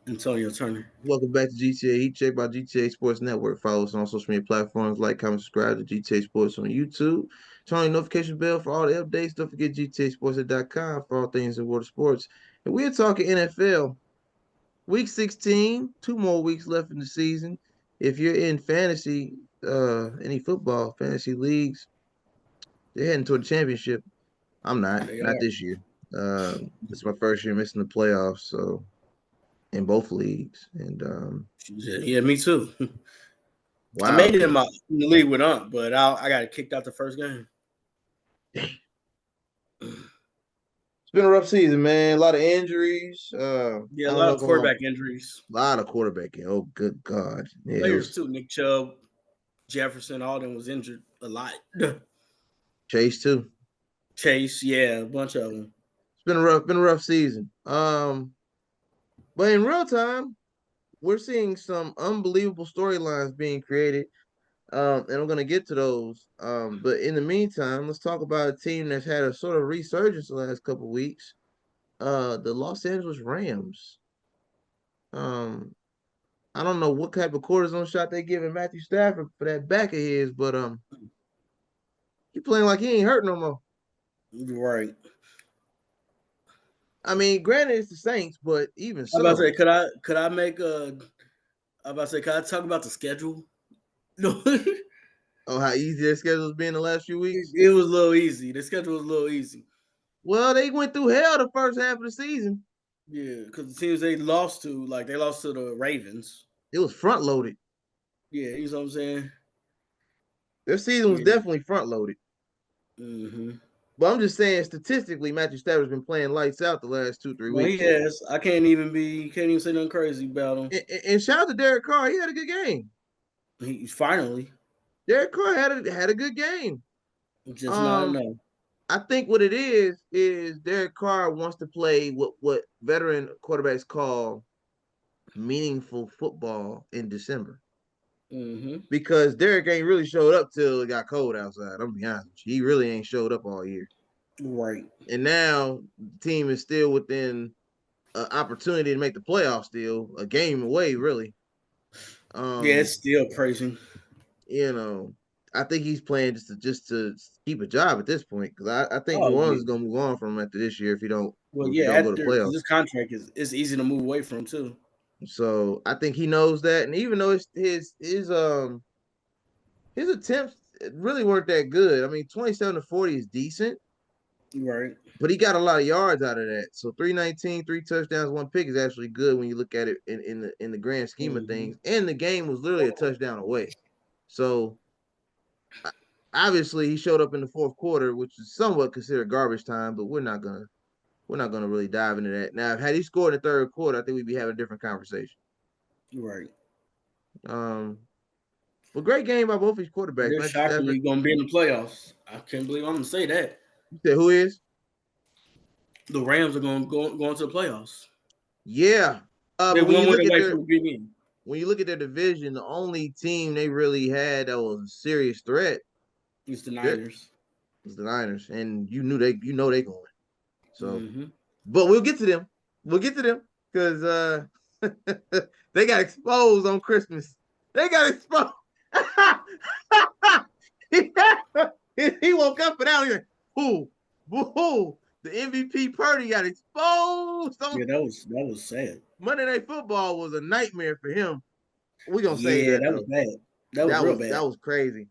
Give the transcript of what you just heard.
Antonio Turner. Welcome back to GTA Heat Check by GTA Sports Network. Follow us on social media platforms, like, comment, subscribe to GTA Sports on YouTube. Turn on the notification bell for all the updates. Don't forget GTAsports.com for all things in the world of sports. And we're talking NFL. Week 16, 2 more weeks left in the season. If you're in fantasy, any football fantasy leagues, they're heading toward the championship. I'm They not are. this year. It's my first year missing the playoffs, so in both leagues. And Yeah, me too. I wow, made it in the league with Ump, but I got kicked out the first game. it's been a rough season, man. A lot of injuries. Yeah, I a don't lot know of if I'm a quarterback injuries. lot of quarterbacking. Oh, good God. Yeah, it Players was too. Nick Chubb, Jefferson, all them was injured a lot. Chase too. Chase, yeah, a bunch of them. It's been a rough season. But in real time, we're seeing some unbelievable storylines being created. And I'm gonna get to those. But in the meantime, let's talk about a team that's had a sort of resurgence the last couple of weeks. The Los Angeles Rams. Um, I don't know what type of cortisone shot they giving Matthew Stafford for that back of his, but he playing like he ain't hurt no more. Right. I mean, granted it's the Saints, but even I about to so, say, could I make a? I about to say, could I talk about the schedule? No, oh how easy their schedule's been the last few weeks. it was a little easy. The schedule was a little easy. Well, they went through hell the first half of the season. Yeah, because the teams they lost to, like they lost to the Ravens. It was front loaded. Yeah, you know what I'm saying? Their season was Yeah. definitely front loaded. hmm But I'm just saying, statistically, Matthew Stafford's been playing lights out the last 2, 3 No, he weeks. has. I can't even say nothing crazy about him. And shout out to Derek Carr, he had a good game. He finally Derek Carr had a good game. just not Um, enough. I think what it is Derek Carr wants to play what veteran quarterbacks call meaningful football in December. hmm Because Derek ain't really showed up till it got cold outside. I'm gonna be honest with you. He really ain't showed up all year. Right. And now the team is still within an opportunity to make the playoffs still, a game away, really. Yeah, it's Um, still crazy. you know, I think he's playing just to keep a job at this point because I think Oh New Orleans yeah. is gonna move on from him after this year Well, if he yeah. don't go to After because playoffs. this contract is it's easy to move away from too. So I think he knows that, and even though his attempts really weren't that good. I mean, 27 to 40 is decent, Right. but he got a lot of yards out of that. So 319, 3 touchdowns, 1 pick is actually good when you look at it in the grand scheme of hmm things. And the game was literally a touchdown away. So obviously he showed up in the fourth quarter, which is somewhat considered garbage time, but we're not gonna really dive into that. Now, had he scored in the third quarter, I think we'd be having a different conversation. Right. Um, but great game by both these quarterbacks. They're Matthew Stafford. shockingly going to be in the playoffs. I can't believe I'm going to say that. You said who is? The Rams are going to the playoffs. Yeah. They But when you one win look at away their from being when you look at their division, the only team they really had that was a serious threat It's the there Niners. was the Niners, and you know they going. So, hmm but we'll get to them. We'll get to them because they got exposed on Christmas. They got exposed. he woke up and out here. Who? Who? The MVP Purdy got exposed. Yeah, that was sad. Monday Night Football was a nightmare for him. We're gonna save Yeah, that that was though. bad. That was That real was bad. that was crazy.